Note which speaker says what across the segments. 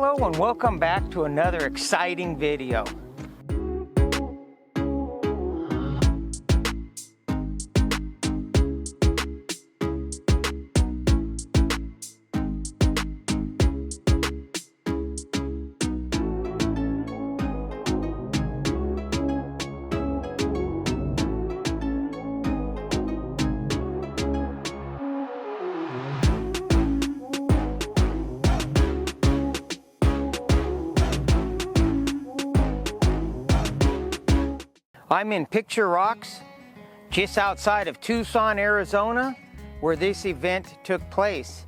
Speaker 1: Hello and welcome back to another exciting video. I'm in Picture Rocks, just outside of Tucson, Arizona, where this event took place.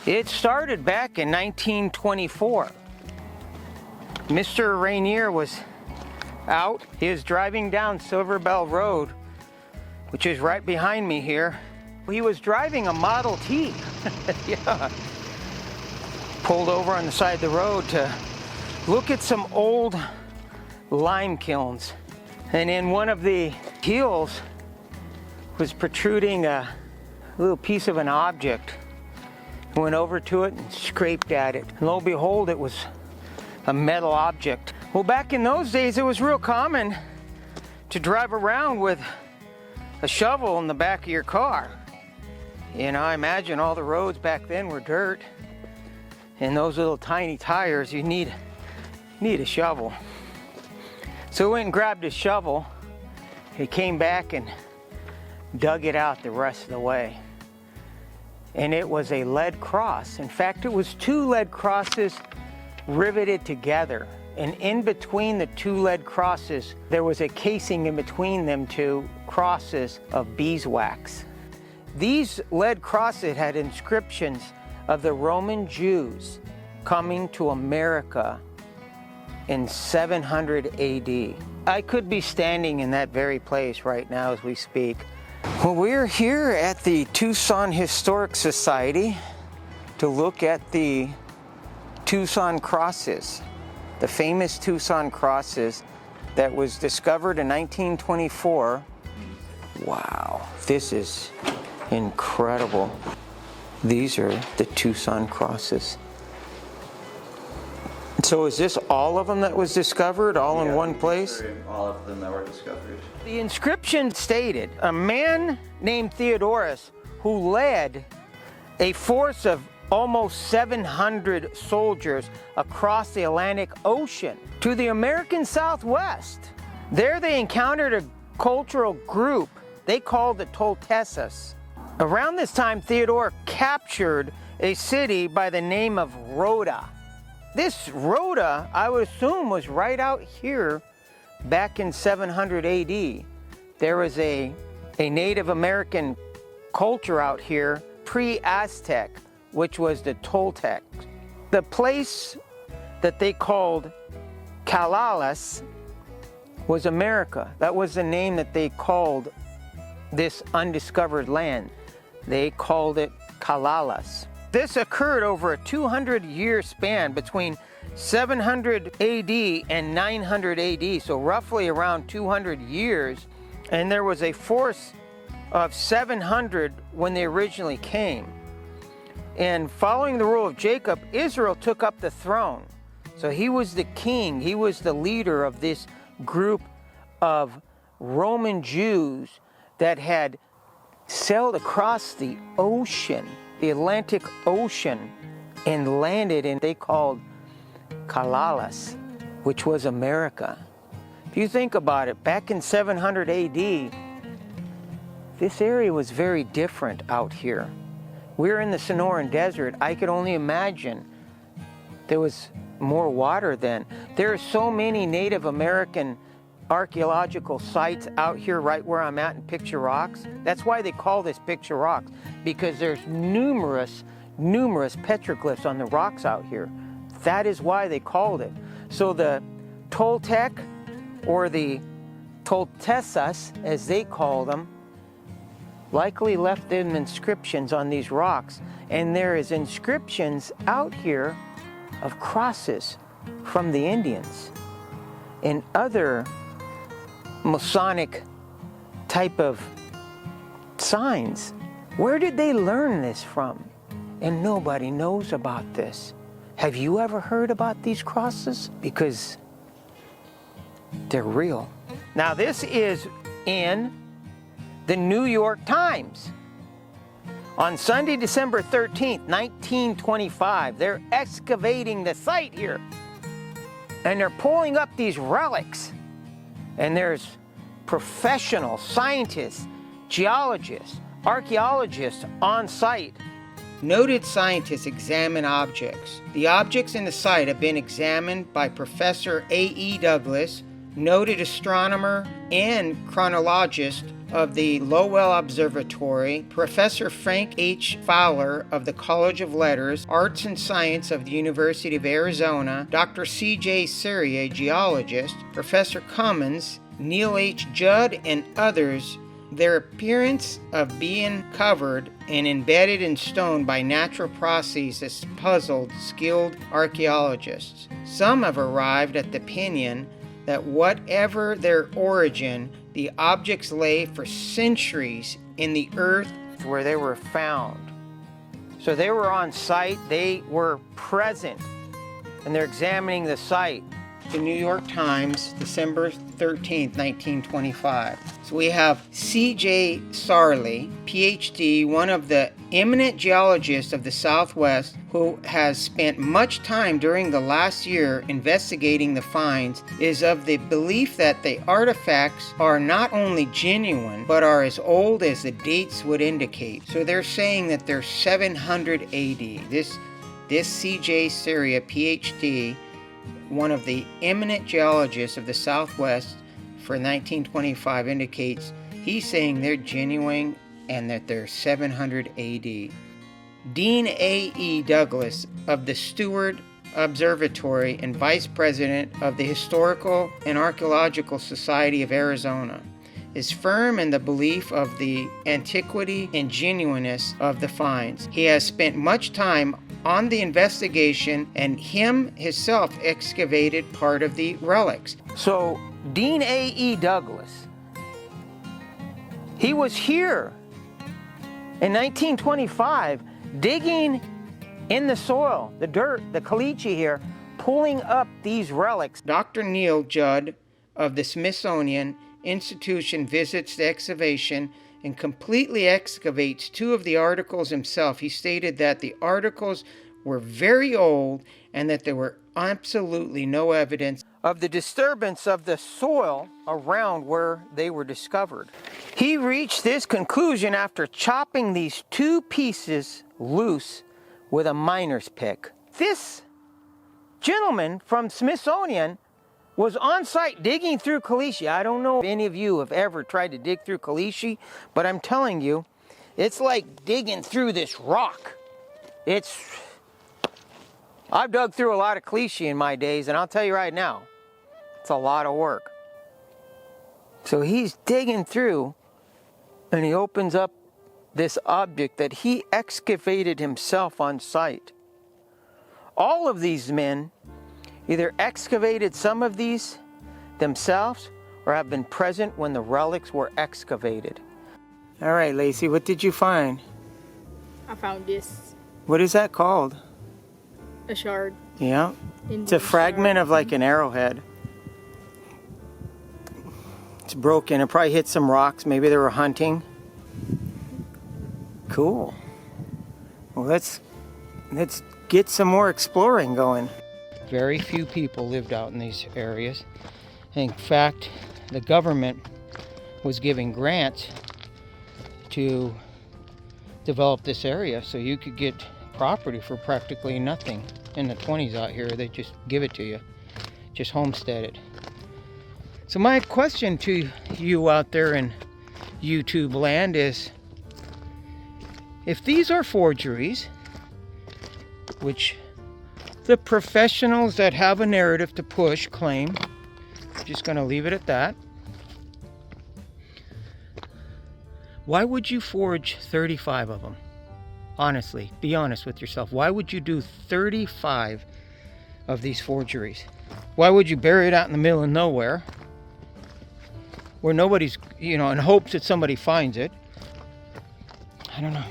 Speaker 1: It started back in 1924. Mr. Rainier was out. He was driving down Silver Bell Road, which is right behind me here. He was driving a Model T. Yeah. Pulled over on the side of the road to look at some old lime kilns. And in one of the hills was protruding a little piece of an object. Went over to it and scraped at it. And lo and behold, it was a metal object. Well, back in those days, it was real common to drive around with a shovel in the back of your car. You know, I imagine all the roads back then were dirt. And those little tiny tires, you need a shovel. So he went and grabbed his shovel. He came back and dug it out the rest of the way. And it was a lead cross. In fact, it was two lead crosses riveted together. And in between the two lead crosses, there was a casing in between them two crosses of beeswax. These lead crosses had inscriptions of the Roman Jews coming to America in 700 AD. I could be standing in that very place right now as we speak. Well, we're here at the Tucson Historic Society to look at the Tucson Crosses, the famous Tucson Crosses that was discovered in 1924. Wow, this is incredible. These are the Tucson Crosses. So is this all of them that was discovered, all in one place?
Speaker 2: All of them that were discovered.
Speaker 1: The inscription stated, a man named Theodorus, who led a force of almost 700 soldiers across the Atlantic Ocean to the American Southwest. There they encountered a cultural group they called the Toltecas. Around this time, Theodore captured a city by the name of Rhoda. This Rhoda, I would assume, was right out here back in 700 AD. There was a Native American culture out here, pre-Aztec, which was the Toltecs. The place that they called Calalas was America. That was the name that they called this undiscovered land. They called it Calalas. This occurred over a 200-year span between 700 AD and 900 AD, so roughly around 200 years. And there was a force of 700 when they originally came. And following the rule of Jacob, Israel took up the throne. So he was the king, he was the leader of this group of Roman Jews that had sailed across the ocean, the Atlantic Ocean, and landed in they called Calalas, which was America. If you think about it, back in 700 AD, this area was very different out here. We're in the Sonoran Desert. I could only imagine there was more water then. There are so many Native American archaeological sites out here right where I'm at in Picture Rocks. That's why they call this Picture Rocks, because there's numerous petroglyphs on the rocks out here. That is why they called it. So the Toltec, or the Toltecas as they call them, likely left them inscriptions on these rocks. And there is inscriptions out here of crosses from the Indians and other Masonic type of signs. Where did they learn this from? And nobody knows about this. Have you ever heard about these crosses? Because they're real. Now this is in the New York Times. On Sunday, December 13th, 1925, they're excavating the site here. And they're pulling up these relics. And there's professional scientists, geologists, archeologists on site. Noted scientists examine objects. The objects in the site have been examined by Professor A.E. Douglas, noted astronomer and chronologist of the Lowell Observatory, Professor Frank H. Fowler of the College of Letters, Arts and Science of the University of Arizona, Dr. C.J. Surrey, a geologist, Professor Cummins, Neil H. Judd, and others. Their appearance of being covered and embedded in stone by natural processes has puzzled skilled archaeologists. Some have arrived at the opinion that whatever their origin, the objects lay for centuries in the earth where they were found. So they were on site, they were present, and they're examining the site. The New York Times, December 13th, 1925. So we have C.J. Sarley, Ph.D., one of the eminent geologists of the Southwest, who has spent much time during the last year investigating the finds, is of the belief that the artifacts are not only genuine, but are as old as the dates would indicate. So they're saying that they're 700 AD. This C.J. Surrey, a Ph.D., one of the eminent geologists of the Southwest for 1925, indicates he's saying they're genuine and that they're 700 AD. Dean A.E. Douglas of the Stewart Observatory and Vice President of the Historical and Archaeological Society of Arizona is firm in the belief of the antiquity and genuineness of the finds. He has spent much time on the investigation and himself excavated part of the relics. So Dean A.E. Douglas, he was here in 1925 digging in the soil, the dirt, the caliche here, pulling up these relics. Dr. Neil Judd of the Smithsonian Institution visits the excavation and completely excavates two of the articles himself. He stated that the articles were very old and that there were absolutely no evidence of the disturbance of the soil around where they were discovered. He reached this conclusion after chopping these two pieces loose with a miner's pick. This gentleman from Smithsonian was on site digging through caliche. I don't know if any of you have ever tried to dig through caliche, but I'm telling you, it's like digging through this rock. I've dug through a lot of caliche in my days, and I'll tell you right now, it's a lot of work. So he's digging through, and he opens up this object that he excavated himself on site. All of these men either excavated some of these themselves or have been present when the relics were excavated. All right, Lacey, what did you find?
Speaker 3: I found this.
Speaker 1: What is that called?
Speaker 3: A shard.
Speaker 1: Yeah. It's a fragment of like an arrowhead. It's broken. It probably hit some rocks. Maybe they were hunting. Cool. Well, let's get some more exploring going. Very few people lived out in these areas. In fact, the government was giving grants to develop this area so you could get property for practically nothing. In the 20s out here, they just give it to you. Just homestead it. So my question to you out there in YouTube land is, if these are forgeries, which the professionals that have a narrative to push claim, I'm just going to leave it at that, why would you forge 35 of them? Honestly, be honest with yourself. Why would you do 35 of these forgeries? Why would you bury it out in the middle of nowhere where nobody's, in hopes that somebody finds it? I don't know.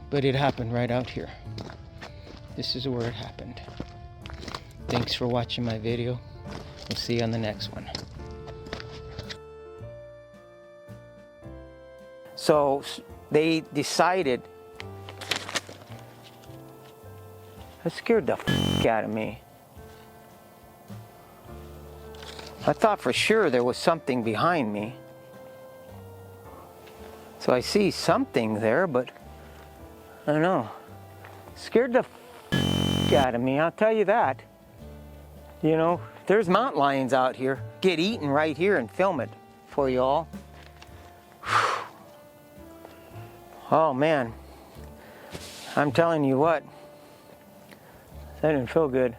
Speaker 1: But it happened right out here. This is where it happened. Thanks for watching my video. We'll see you on the next one. So they decided, that scared the f out of me. I thought for sure there was something behind me. So I see something there, but I don't know. Scared the f out of me, I'll tell you that. You know, there's mountain lions out here. Get eaten right here and film it for you all. Oh man, I'm telling you what, that didn't feel good.